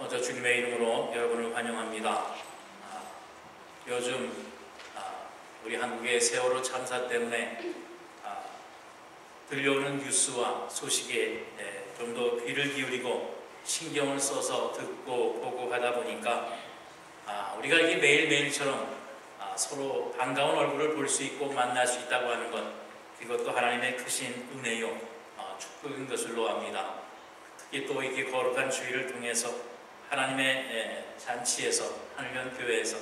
먼저 주님의 이름으로 여러분을 환영합니다. 요즘 우리 한국의 세월호 참사 때문에 들려오는 뉴스와 소식에 좀 더 귀를 기울이고 신경을 써서 듣고 보고 하다 보니까 우리가 이게 매일매일처럼 서로 반가운 얼굴을 볼 수 있고 만날 수 있다고 하는 것, 이것도 하나님의 크신 은혜요 축복인 것을 노합니다. 특히 또 이렇게 거룩한 주일을 통해서 하나님의 잔치에서, 하늘면 교회에서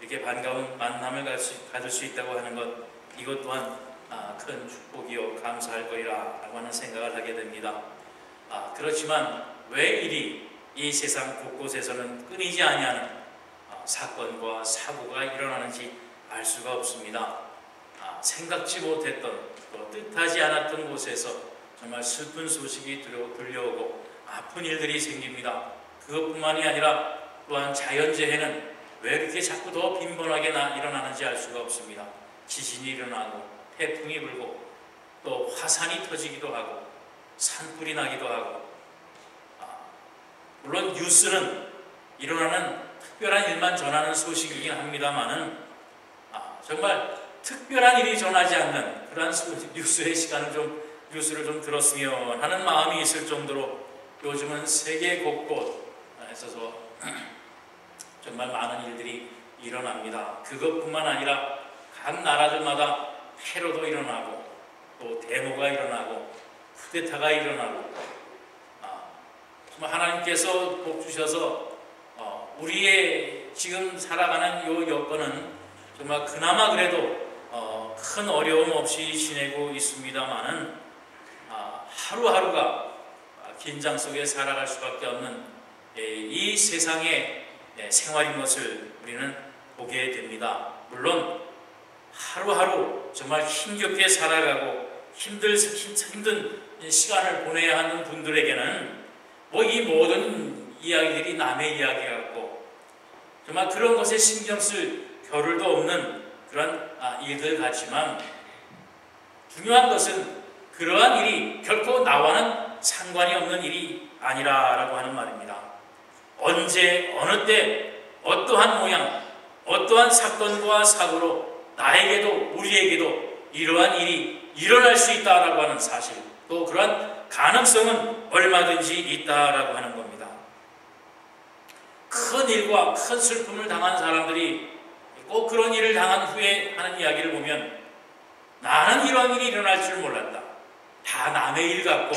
이렇게 반가운 만남을 가질 수 있다고 하는 것, 이것 또한 큰 축복이요 감사할 거리라고 하는 생각을 하게 됩니다. 그렇지만 왜 이리 이 세상 곳곳에서는 끊이지 아니하는 사건과 사고가 일어나는지 알 수가 없습니다. 생각지 못했던 또 뜻하지 않았던 곳에서 정말 슬픈 소식이 들려오고 아픈 일들이 생깁니다. 그것뿐만이 아니라 또한 자연재해는 왜 이렇게 자꾸 더 빈번하게 일어나는지 알 수가 없습니다. 지진이 일어나고 태풍이 불고 또 화산이 터지기도 하고 산불이 나기도 하고, 물론 뉴스는 일어나는 특별한 일만 전하는 소식이긴 합니다만은 정말 특별한 일이 전하지 않는 그러한 뉴스의 뉴스를 좀 들었으면 하는 마음이 있을 정도로 요즘은 세계 곳곳에서 정말 많은 일들이 일어납니다. 그것뿐만 아니라 각 나라들마다 테러도 일어나고 또 데모가 일어나고 쿠데타가 일어나고, 정말 하나님께서 복 주셔서 우리의 지금 살아가는 이 여건은 정말 그나마 그래도 큰 어려움 없이 지내고 있습니다만은 하루하루가 긴장 속에 살아갈 수밖에 없는 이 세상의 생활인 것을 우리는 보게 됩니다. 물론 하루하루 정말 힘겹게 살아가고 힘든 시간을 보내야 하는 분들에게는 이 모든 이야기들이 남의 이야기 같고 정말 그런 것에 신경 쓸 겨를도 없는 그런 일들 같지만, 중요한 것은 그러한 일이 결코 나와는 상관이 없는 일이 아니라라고 하는 말입니다. 언제 어느 때 어떠한 모양 어떠한 사건과 사고로 나에게도 우리에게도 이러한 일이 일어날 수 있다라고 하는 사실, 또 그러한 가능성은 얼마든지 있다라고 하는 겁니다. 큰 일과 큰 슬픔을 당한 사람들이 꼭 그런 일을 당한 후에 하는 이야기를 보면, 나는 이러한 일이 일어날 줄 몰랐다, 다 남의 일 같고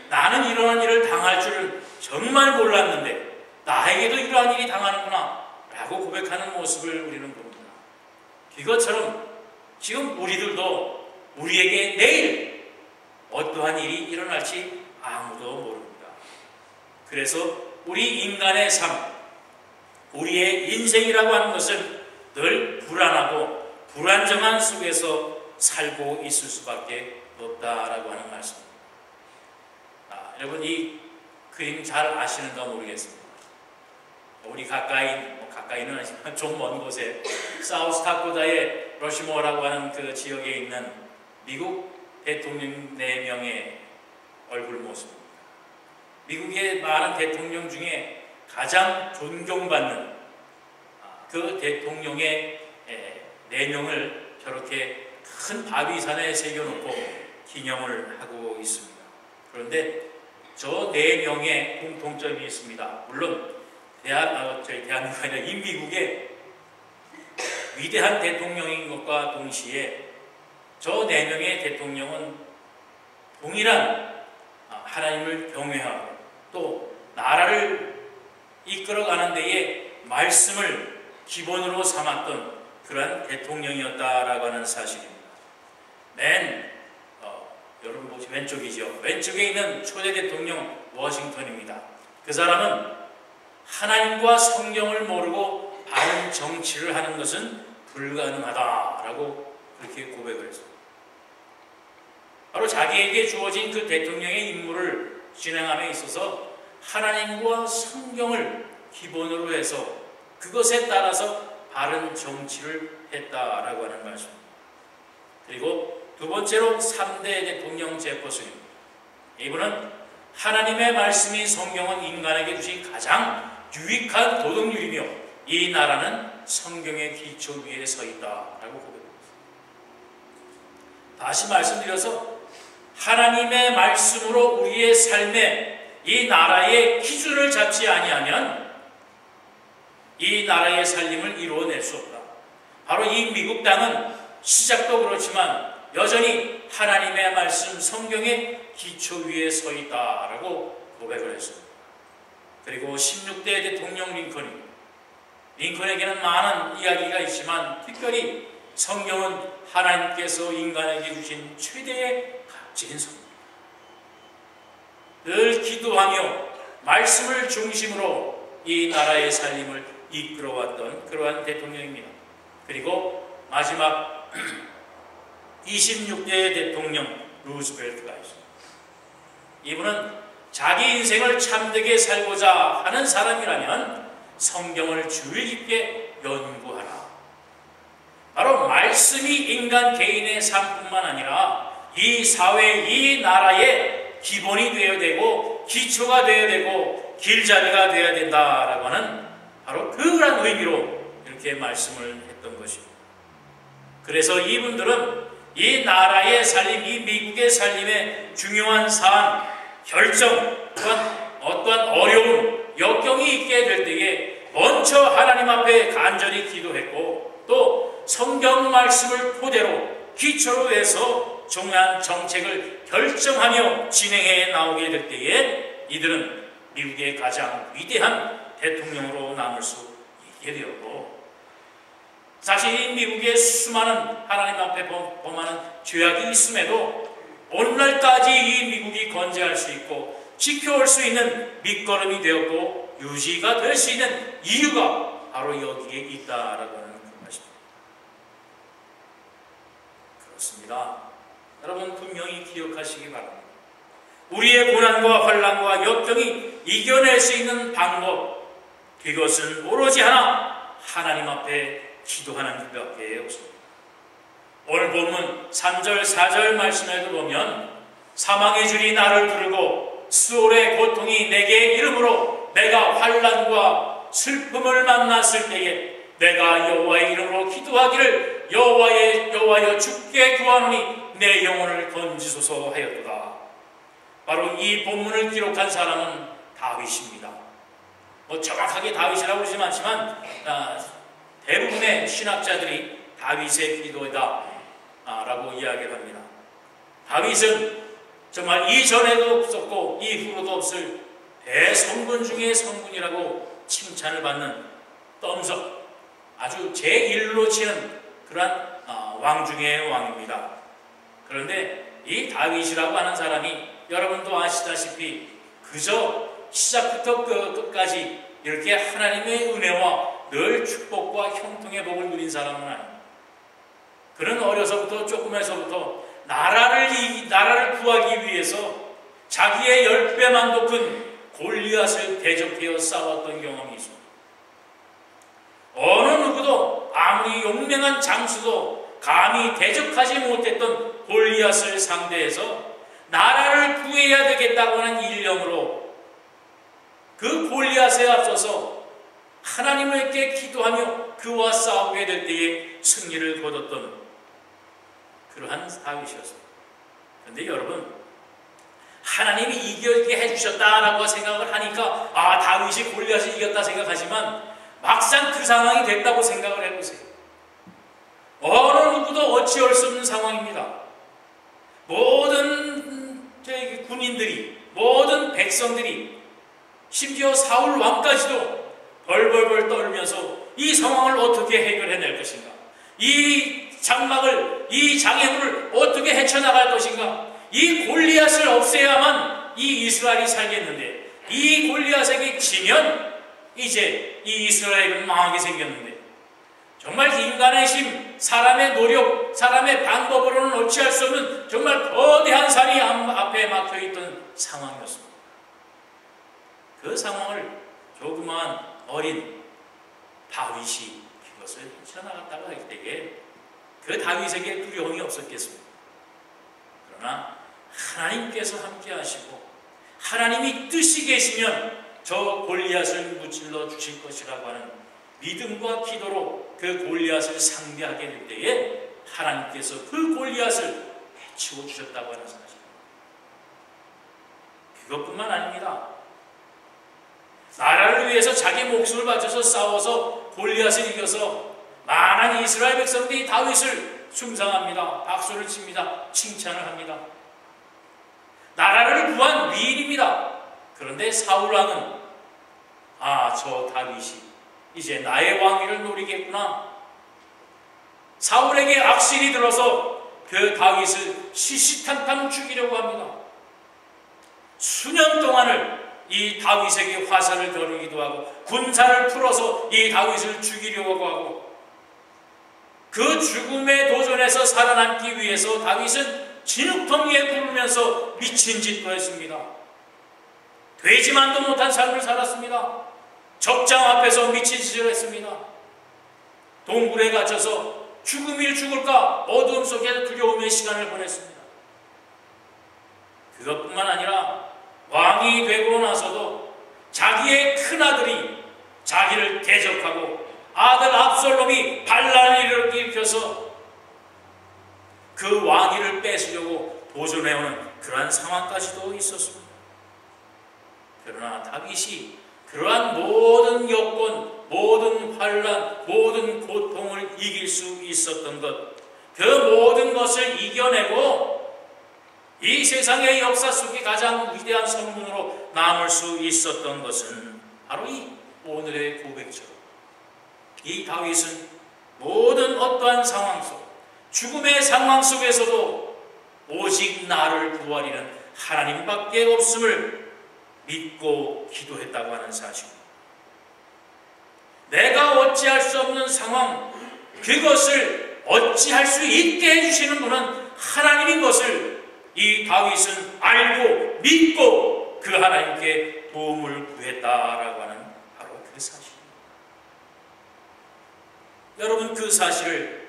나는 이러한 일을 당할 줄은 정말 몰랐는데 나에게도 이러한 일이 당하는구나 라고 고백하는 모습을 우리는 봅니다. 이것처럼 지금 우리들도 우리에게 내일 어떠한 일이 일어날지 아무도 모릅니다. 그래서 우리 인간의 삶, 우리의 인생이라고 하는 것은 늘 불안하고 불안정한 속에서 살고 있을 수밖에 없다라고 하는 말씀입니다. 여러분, 이 그림 잘 아시는가 모르겠습니다. 우리 가까이는 아니지만 좀 먼 곳에 사우스다코타의 러시모어라고 하는 그 지역에 있는 미국 대통령 4명의 얼굴 모습입니다. 미국의 많은 대통령 중에 가장 존경받는 그 대통령의 4명을 저렇게 큰 바위산에 새겨놓고 기념을 하고 있습니다. 그런데 저 4명의 공통점이 있습니다. 물론 대한민국이 아니라 이 미국의 위대한 대통령인 것과 동시에 저 4명의 대통령은 동일한 하나님을 경외하고 또 나라를 이끌어가는 데에 말씀을 기본으로 삼았던 그러한 대통령이었다라고 하는 사실입니다. 여러분 보시 왼쪽이죠. 왼쪽에 있는 초대 대통령 워싱턴입니다. 그 사람은 하나님과 성경을 모르고 바른 정치를 하는 것은 불가능하다라고 그렇게 고백을 했습니다. 바로 자기에게 주어진 그 대통령의 임무를 진행함에 있어서 하나님과 성경을 기본으로 해서 그것에 따라서 바른 정치를 했다라고 하는 말씀입니다. 그리고 두 번째로 3대 대통령 제퍼슨입니다. 이분은 하나님의 말씀인 성경은 인간에게 주신 가장 유익한 도덕률이며 이 나라는 성경의 기초 위에 서 있다라고 고백합니다. 다시 말씀드려서 하나님의 말씀으로 우리의 삶에 이 나라의 기준을 잡지 아니하면 이 나라의 살림을 이루어낼 수 없다. 바로 이 미국 땅은 시작도 그렇지만 여전히 하나님의 말씀 성경의 기초 위에 서 있다라고 고백을 했습니다. 그리고 16대 대통령 링컨에게는 많은 이야기가 있지만 특별히 성경은 하나님께서 인간에게 주신 최대의 값진 선물입니다. 늘 기도하며 말씀을 중심으로 이 나라의 살림을 이끌어왔던 그러한 대통령입니다. 그리고 마지막 26대의 대통령 루즈벨트가 있습니다. 이분은 자기 인생을 참되게 살고자 하는 사람이라면 성경을 주의 깊게 연구하라. 바로 말씀이 인간 개인의 삶뿐만 아니라 이 사회, 이 나라의 기본이 되어야 되고 기초가 되어야 되고 길잡이가 되어야 된다라고 하는 바로 그러한 의미로 이렇게 말씀을 했던 것입니다. 그래서 이분들은 이 나라의 살림, 이 미국의 살림의 중요한 사안, 결정, 또한 어떠한 어려움, 역경이 있게 될 때에 먼저 하나님 앞에 간절히 기도했고 또 성경 말씀을 토대로 기초로 해서 중요한 정책을 결정하며 진행해 나오게 될 때에 이들은 미국의 가장 위대한 대통령으로 남을 수 있게 되었고, 사실 미국의 수많은 하나님 앞에 범하는 죄악이 있음에도 오늘날까지 이 미국이 건재할 수 있고 지켜올 수 있는 밑거름이 되었고 유지가 될 수 있는 이유가 바로 여기에 있다라고 하는 것입니다. 그렇습니다. 여러분 분명히 기억하시기 바랍니다. 우리의 고난과 환난과 역경이 이겨낼 수 있는 방법, 그것은 오로지 하나님 앞에 기도하는 것밖에 없습니다. 오늘 본문 3절 4절 말씀에도 보면 사망의 줄이 나를 두르고 수월의 고통이 내게 이름으로 내가 환난과 슬픔을 만났을 때에 내가 여호와의 이름으로 기도하기를 여호와여 주께 구하노니 내 영혼을 건지소서 하였도다. 바로 이 본문을 기록한 사람은 다윗입니다. 정확하게 다윗이라고 그러지 않지만 대부분의 신학자들이 다윗의 기도다 라고 이야기를 합니다. 다윗은 정말 이전에도 없었고 이후로도 없을 대성군 중의 성군이라고 칭찬을 받는 덤석, 아주 제1로 치는 그러한 왕 중의 왕입니다. 그런데 이 다윗이라고 하는 사람이 여러분도 아시다시피 그저 시작부터 끝까지 이렇게 하나님의 은혜와 늘 축복과 형통의 복을 누린 사람은 아닙니다. 그는 어려서부터 조금에서부터 나라를 구하기 위해서 자기의 10배만도 큰 골리앗을 대적하여 싸웠던 경험이 있습니다. 어느 누구도 아무리 용맹한 장수도 감히 대적하지 못했던 골리앗을 상대해서 나라를 구해야 되겠다고 하는 일념으로 그 골리앗에 앞서서 하나님께 기도하며 그와 싸우게 될 때에 승리를 거뒀던 그러한 다윗이었습니다. 그런데 여러분, 하나님이 이기게 해주셨다라고 생각을 하니까 다윗이 골리앗을 이겼다 생각하지만 막상 그 상황이 됐다고 생각을 해보세요. 어느 누구도 어찌할 수 없는 상황입니다. 모든 군인들이, 모든 백성들이, 심지어 사울 왕까지도 벌벌벌 떨면서 이 상황을 어떻게 해결해낼 것인가, 이 장막을, 이 장애물을 어떻게 헤쳐나갈 것인가, 이 골리앗을 없애야만 이 이스라엘이 살겠는데 이 골리앗에게 지면 이제 이 이스라엘은 망하게 생겼는데, 정말 인간의 힘, 사람의 노력, 사람의 방법으로는 어찌할 수 없는 정말 거대한 산이 앞에 막혀있던 상황이었습니다. 그 상황을 조그마한 어린 다윗이 그것을 헤쳐나갔다고 할 때에 그 다윗에게 두려움이 없었겠습니다. 그러나 하나님께서 함께 하시고 하나님이 뜻이 계시면 저 골리앗을 무찔러 주실 것이라고 하는 믿음과 기도로 그 골리앗을 상대하게 될 때에 하나님께서 그 골리앗을 해치워 주셨다고 하는 사실. 그것뿐만 아닙니다. 나라를 위해서 자기 목숨을 바쳐서 싸워서 골리앗을 이겨서 많은 이스라엘 백성들이 다윗을 숭상합니다. 박수를 칩니다. 칭찬을 합니다. 나라를 구한 위인입니다. 그런데 사울왕은 저 다윗이 이제 나의 왕위를 노리겠구나. 사울에게 악신이 들어서 그 다윗을 시시탄탄 죽이려고 합니다. 수년 동안을 이 다윗에게 화살을 겨누기도 하고 군사를 풀어서 이 다윗을 죽이려고 하고 그 죽음의 도전에서 살아남기 위해서 다윗은 진흙통 위에 굴르면서 미친 짓도 했습니다. 되지만도 못한 삶을 살았습니다. 적장 앞에서 미친 짓을 했습니다. 동굴에 갇혀서 죽음일 죽을까 어두움 속에 두려움의 시간을 보냈습니다. 그것뿐만 아니라 왕이 되고 나서도 자기의 큰아들이 자기를 대적하고 아들 압살롬이 반란을 일으켜서 그 왕위를 뺏으려고 도전해오는 그러한 상황까지도 있었습니다. 그러나 다윗이 그러한 모든 여건, 모든 환란, 모든 고통을 이길 수 있었던 것, 그 모든 것을 이겨내고 이 세상의 역사 속에 가장 위대한 성공으로 남을 수 있었던 것은 바로 이 오늘의 고백처럼 이 다윗은 모든 어떠한 상황 속, 죽음의 상황 속에서도 오직 나를 구하리는 하나님밖에 없음을 믿고 기도했다고 하는 사실. 내가 어찌할 수 없는 상황, 그것을 어찌할 수 있게 해주시는 분은 하나님인 것을 이 다윗은 알고 믿고 그 하나님께 도움을 구했다라고 하는 바로 그 사실입니다. 여러분, 그 사실을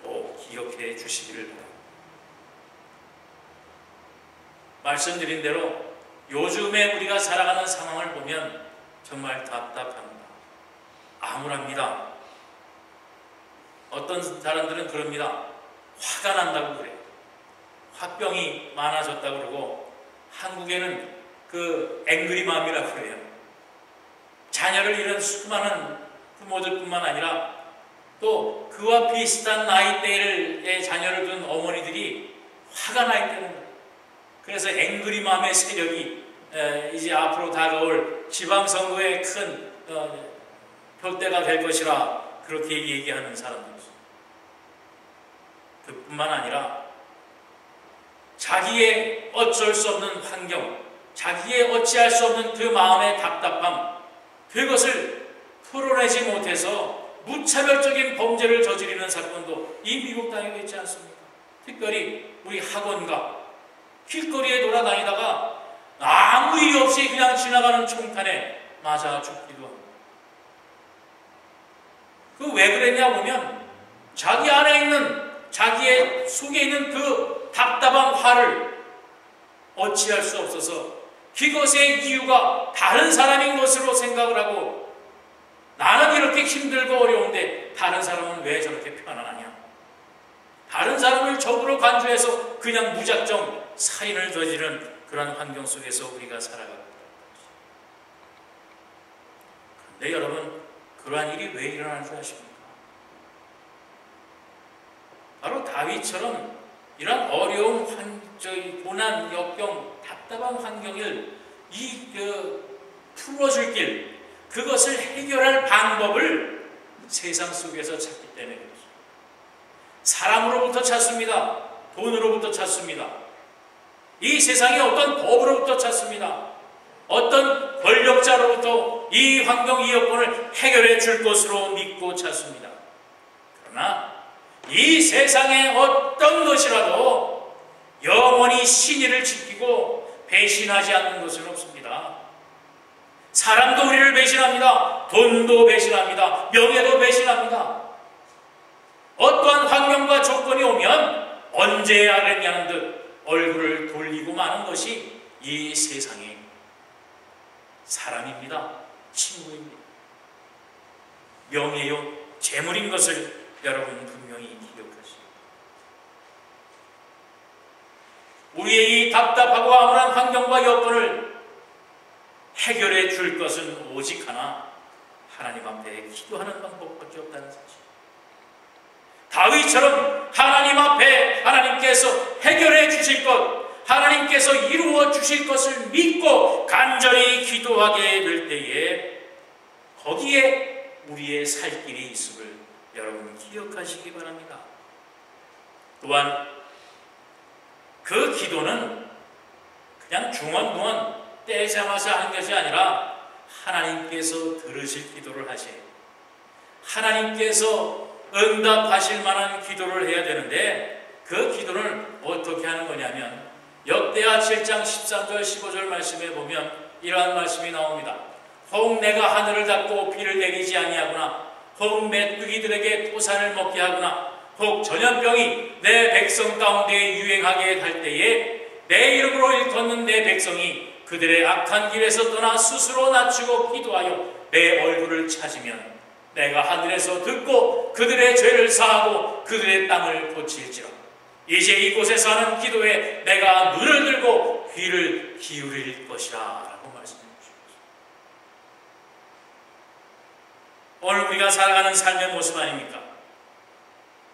꼭 기억해 주시기를 바랍니다. 말씀드린 대로 요즘에 우리가 살아가는 상황을 보면 정말 답답합니다. 암울합니다. 어떤 사람들은 그럽니다. 화가 난다고 그래요. 화병이 많아졌다고 그러고 한국에는 그 앵그리맘이라고 그래요. 자녀를 잃은 수많은 부모들뿐만 아니라 또 그와 비슷한 나이대의 자녀를 둔 어머니들이 화가 나 있다는 거예요. 그래서 앵그리맘의 세력이 이제 앞으로 다가올 지방선거의 큰 표대가 될 것이라 그렇게 얘기하는 사람들이 있어요. 그뿐만 아니라 자기의 어쩔 수 없는 환경, 자기의 어찌할 수 없는 그 마음의 답답함, 그것을 풀어내지 못해서 무차별적인 범죄를 저지르는 사건도 이 미국 땅에도 있지 않습니까? 특별히 우리 학원가 길거리에 돌아다니다가 아무 이유 없이 그냥 지나가는 총탄에 맞아 죽기도 합니다. 그 왜 그랬냐 보면 자기 안에 있는, 자기의 속에 있는 그 답답한 화를 어찌할 수 없어서 그것의 이유가 다른 사람인 것으로 생각을 하고, 나는 이렇게 힘들고 어려운데 다른 사람은 왜 저렇게 편안하냐, 다른 사람을 적으로 간주해서 그냥 무작정 살인을 저지른 그런 환경 속에서 우리가 살아가고 있다. 그런데 여러분, 그러한 일이 왜 일어나는 줄 아십니까? 바로 다윗처럼 이런 어려운 고난, 역경, 답답한 환경을 풀어줄 길, 그것을 해결할 방법을 세상 속에서 찾기 때문에 그렇죠. 사람으로부터 찾습니다. 돈으로부터 찾습니다. 이 세상의 어떤 법으로부터 찾습니다. 어떤 권력자로부터 이 환경, 이 여건을 해결해 줄 것으로 믿고 찾습니다. 그러나 이 세상의 어떤 것이라도 영원히 신의를 지키고 배신하지 않는 것은 없습니다. 사람도 우리를 배신합니다. 돈도 배신합니다. 명예도 배신합니다. 어떠한 환경과 조건이 오면 언제 알았냐는 듯 얼굴을 돌리고 마는 것이 이 세상의 사람입니다. 친구입니다. 명예요, 재물인 것을 여러분 분명히 기억하시고, 우리의 이 답답하고 암울한 환경과 여건을 해결해 줄 것은 오직 하나, 하나님 앞에 기도하는 방법밖에 없다는 사실. 다윗처럼 하나님 앞에 하나님께서 해결해 주실 것, 하나님께서 이루어 주실 것을 믿고 간절히 기도하게 될 때에 거기에 우리의 살 길이 있음을 여러분 기억하시기 바랍니다. 또한 그 기도는 그냥 중언부언 떼자마자 한 것이 아니라 하나님께서 들으실 기도를 하셔요. 하나님께서 응답하실 만한 기도를 해야 되는데, 그 기도는 어떻게 하는 거냐면 역대하 7장 13절 15절 말씀에 보면 이러한 말씀이 나옵니다. 혹 내가 하늘을 닫고 비를 내리지 아니하거나, 혹 메뚜기들에게 토산을 먹게 하거나, 혹 전염병이 내 백성 가운데 유행하게 할 때에 내 이름으로 일컫는 내 백성이 그들의 악한 길에서 떠나 스스로 낮추고 기도하여 내 얼굴을 찾으면 내가 하늘에서 듣고 그들의 죄를 사하고 그들의 땅을 고칠지라. 이제 이곳에서 하는 기도에 내가 눈을 들고 귀를 기울일 것이라 라고 말씀해 주십니다. 오늘 우리가 살아가는 삶의 모습 아닙니까?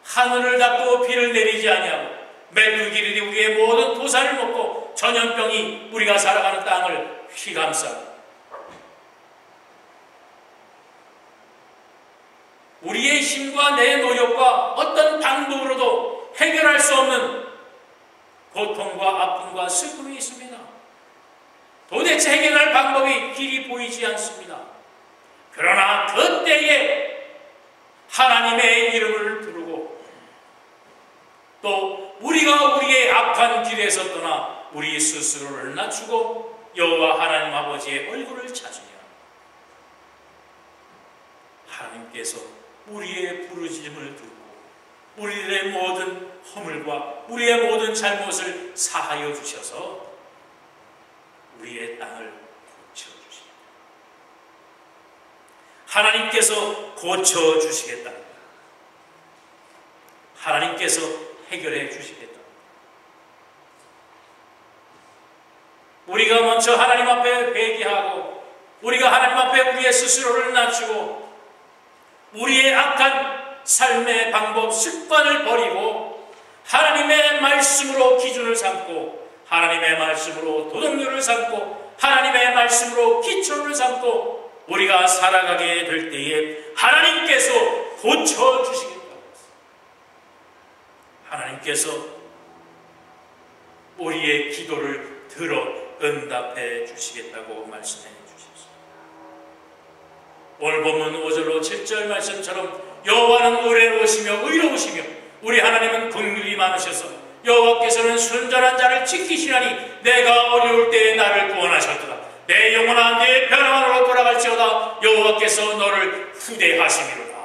하늘을 닫고 비를 내리지 아니하고 메뚜기들이 우리의 모든 토산을 먹고 전염병이 우리가 살아가는 땅을 휘감싸고, 우리의 힘과 내 노력과 어떤 방법으로도 해결할 수 없는 고통과 아픔과 슬픔이 있습니다. 도대체 해결할 방법이 길이 보이지 않습니다. 그러나 그때에 하나님의 이름을 부르고 또 우리가 우리의 악한 길에서 떠나 우리 스스로를 낮추고 여호와 하나님 아버지의 얼굴을 찾으며 하나님께서 우리의 부르짖음을 듣고 우리들의 모든 허물과 우리의 모든 잘못을 사하여 주셔서 우리의 땅을 고쳐주십니다. 하나님께서 고쳐주시겠답니다. 하나님께서 해결해 주시겠다. 우리가 먼저 하나님 앞에 회개하고 우리가 하나님 앞에 우리의 스스로를 낮추고 우리의 악한 삶의 방법, 습관을 버리고 하나님의 말씀으로 기준을 삼고 하나님의 말씀으로 도덕률을 삼고 하나님의 말씀으로 기초를 삼고 우리가 살아가게 될 때에 하나님께서 고쳐주시겠다. 하나님께서 우리의 기도를 들어 응답해 주시겠다고 말씀해 주셨습니다. 오늘 본문 5절로 7절 말씀처럼 여호와는 의로우시며 의로우시며 우리 하나님은 긍휼이 많으셔서 여호와께서는 순전한 자를 지키시나니 내가 어려울 때에 나를 구원하셨도다. 내 영혼아 내 편안으로 돌아갈지어다. 여호와께서 너를 후대하시미로다.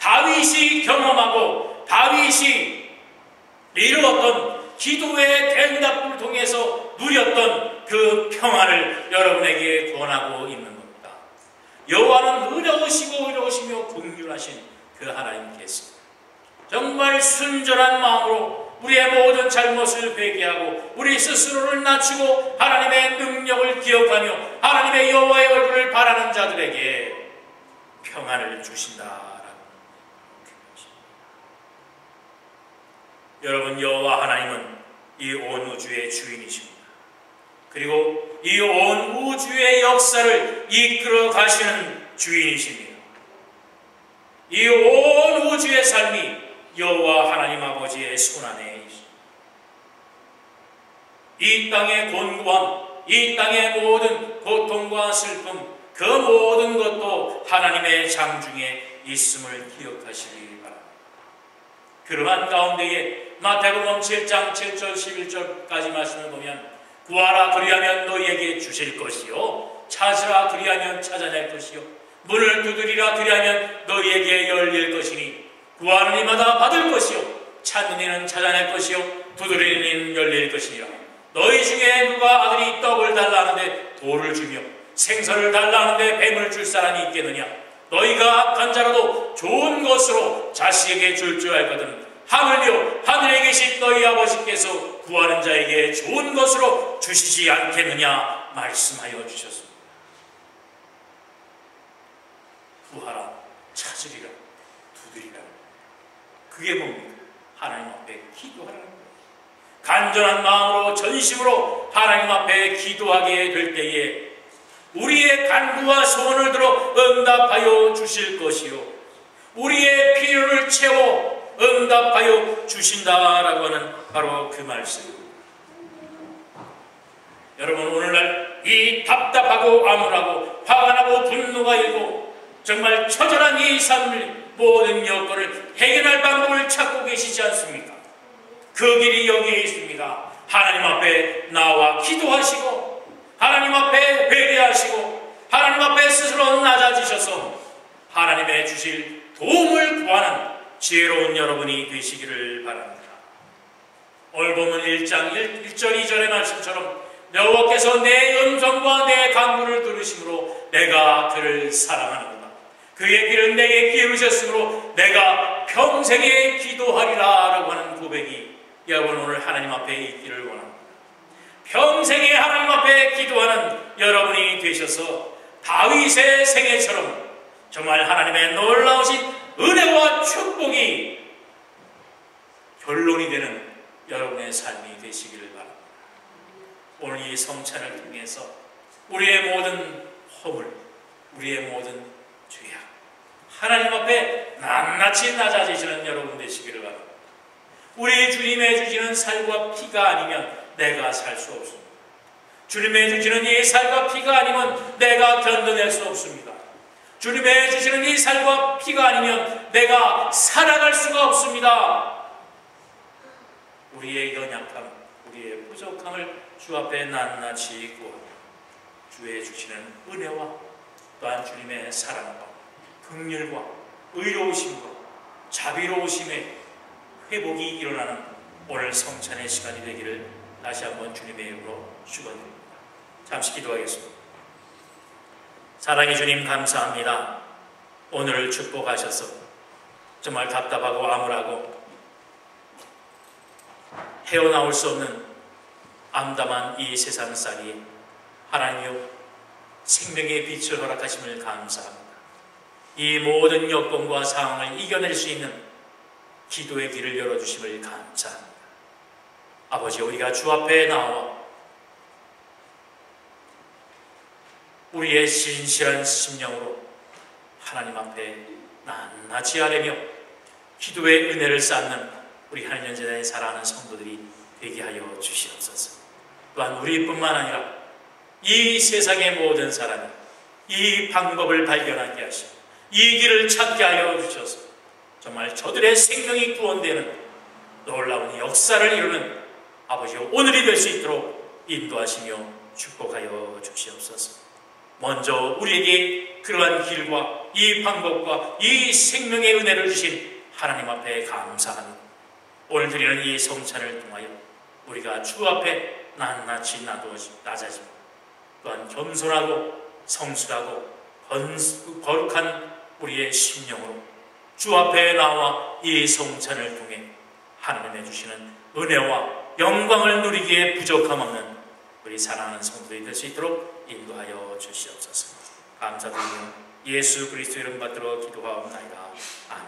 다윗이 경험하고 다윗이 이루었던 기도의 대응답을 통해서 누렸던 그 평안을 여러분에게 권하고 있는 겁니다. 여호와는 의로우시고 의로우시며 긍휼하신 그 하나님께서 정말 순전한 마음으로 우리의 모든 잘못을 회개하고 우리 스스로를 낮추고 하나님의 능력을 기억하며 하나님의 여호와의 얼굴을 바라는 자들에게 평안을 주신다라고 생각하십니다. 여러분, 여호와 하나님은 이 온 우주의 주인이십니다. 그리고 이 온 우주의 역사를 이끌어 가시는 주인이십니다. 이 온 우주의 삶이 여호와 하나님 아버지의 손안에 있습니다. 이 땅의 곤고함, 이 땅의 모든 고통과 슬픔, 그 모든 것도 하나님의 장중에 있음을 기억하시기 바랍니다. 그러한 가운데에 마태복음 7장 7절 11절까지 말씀을 보면 구하라 그리하면 너희에게 주실 것이요 찾으라 그리하면 찾아낼 것이요 문을 두드리라 그리하면 너희에게 열릴 것이니 구하는 이마다 받을 것이요 찾는 이는 찾아낼 것이요 두드리는 이는 열릴 것이니라. 너희 중에 누가 아들이 떡을 달라 하는데 돌을 주며 생선을 달라는데 뱀을 줄 사람이 있겠느냐? 너희가 악한 자라도 좋은 것으로 자식에게 줄 줄 알거든 하물며 하늘에 계신 너희 아버지께서 구하는 자에게 좋은 것으로 주시지 않겠느냐 말씀하여 주셨습니다. 구하라, 찾으리라, 두드리라. 그게 뭡니까? 하나님 앞에 기도하라는 거예요. 간절한 마음으로 전심으로 하나님 앞에 기도하게 될 때에 우리의 간구와 소원을 들어 응답하여 주실 것이요 우리의 필요를 채워 응답하여 주신다라고 하는 바로 그 말씀입니다. 여러분, 오늘날 이 답답하고 암울하고 화가 나고 분노가 일고 정말 처절한 이 삶의 모든 여건을 해결할 방법을 찾고 계시지 않습니까? 그 길이 여기에 있습니다. 하나님 앞에 나와 기도하시고 하나님 앞에 회개하시고 하나님 앞에 스스로 낮아지셔서 하나님의 주실 도움을 구하는 지혜로운 여러분이 되시기를 바랍니다. 오늘 본문 1장 1절 2절의 말씀처럼 여호와께서 내 음성과 내 간구를 들으심으로 내가 그를 사랑하는구나. 그의 귀를 내게 기울이셨으므로 내가 평생에 기도하리라 라고 하는 고백이 여러분 오늘 하나님 앞에 있기를 원합니다. 평생에 하나님 앞에 기도하는 여러분이 되셔서 다윗의 생애처럼 정말 하나님의 놀라우신 은혜와 축복이 결론이 되는 여러분의 삶이 되시기를 바랍니다. 오늘 이 성찬을 통해서 우리의 모든 허물, 우리의 모든 죄악, 하나님 앞에 낱낱이 낮아지시는 여러분 되시기를 바랍니다. 우리 주님의 주시는 살과 피가 아니면 내가 살 수 없습니다. 주님의 주시는 이 살과 피가 아니면 내가 견뎌낼 수 없습니다. 주님의 주시는 이 살과 피가 아니면 내가 살아갈 수가 없습니다. 우리의 연약함, 우리의 부족함을 주 앞에 낱낱이 구하고 주의 주시는 은혜와 또한 주님의 사랑과 긍휼과 의로우심과 자비로우심의 회복이 일어나는 오늘 성찬의 시간이 되기를 다시 한번 주님의 이름으로 축원드립니다. 잠시 기도하겠습니다. 사랑의 주님, 감사합니다. 오늘을 축복하셔서 정말 답답하고 암울하고 헤어나올 수 없는 암담한 이 세상살이 하나님이여 생명의 빛을 허락하심을 감사합니다. 이 모든 여건과 상황을 이겨낼 수 있는 기도의 길을 열어주심을 감사합니다. 아버지, 우리가 주 앞에 나와 우리의 신실한 심령으로 하나님 앞에 낱낱이 아뢰며 기도의 은혜를 쌓는 우리 하나님 연재단의 사랑하는 성도들이 되게 하여 주시옵소서. 또한 우리뿐만 아니라 이 세상의 모든 사람이 이 방법을 발견하게 하시고 이 길을 찾게 하여 주셔서 정말 저들의 생명이 구원되는 놀라운 역사를 이루는 아버지여 오늘이 될 수 있도록 인도하시며 축복하여 주시옵소서. 먼저 우리에게 그러한 길과 이 방법과 이 생명의 은혜를 주신 하나님 앞에 감사합니다. 오늘 드리는 이 성찬을 통하여 우리가 주 앞에 낱낱이 낮아지고 또한 겸손하고 성실하고 거룩한 우리의 심령으로 주 앞에 나와 이 성찬을 통해 하나님의 주시는 은혜와 영광을 누리기에 부족함 없는 우리 사랑하는 성도들이 될 수 있도록 인도하여 주시옵소서. 감사드리며 예수 그리스도 이름 받들어 기도하옵나이다. 아멘.